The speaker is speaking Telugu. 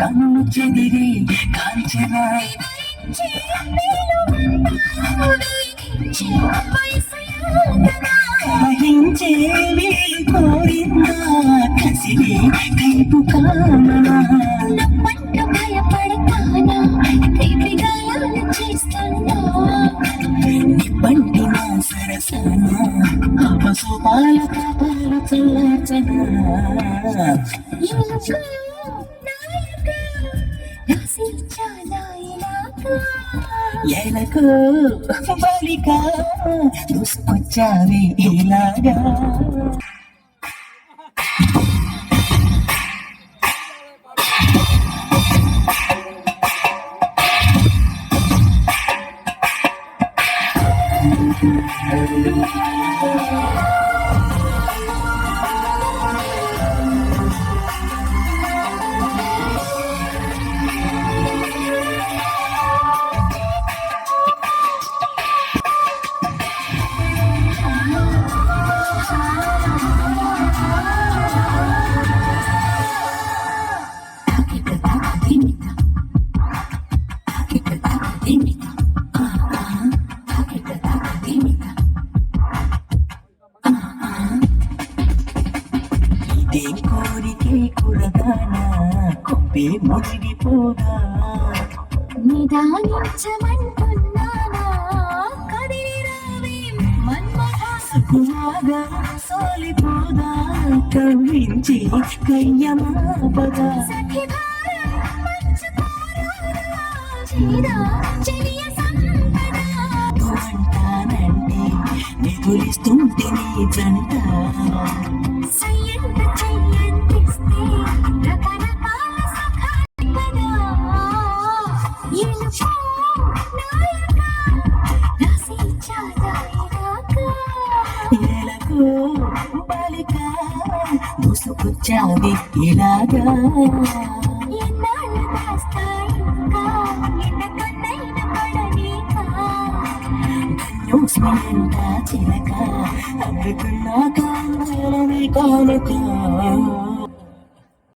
కన్ను చెదిరి కాల్చనా వహించే వేలు కోరిందా కసిరే కైపు కామనా నమ్మంట భయపడతానా తీపి గాయాలు చేస్తానా నిప్పంటిన సరసన అపశుపాల తాపాలు చల్లార్చనా ఎలకు బాలిక దూసుకొచ్చావే ఇలాగా ఇదే కోరికే కురదానా కొప్పే మురిగిపోదా నిదానించమంటున్నానా కదిలిరావే మన్మథా సుకుమాగా సోలిపోదా కవ్వించి కయ్యమాపదా సఖి భారం పంచుకోరాదా చీరా చెలియ సంపద అంటానంటే నిగులిస్తుంటే నీ జంట సయ్యంట చెయ్యంటిస్తే రకరకాల సుఖాలు కదా ఎలుపో నాయక రాసి చాదాయిరాక ఎలకు బాలిక దూసుకొచ్చావే ఇలాగా ఎన్నాళ్ళు దాస్తాయింకా ఎన్న కన్నైన పడనీక న్యూస్మెంట చిలక అందుకున్నాక కానుక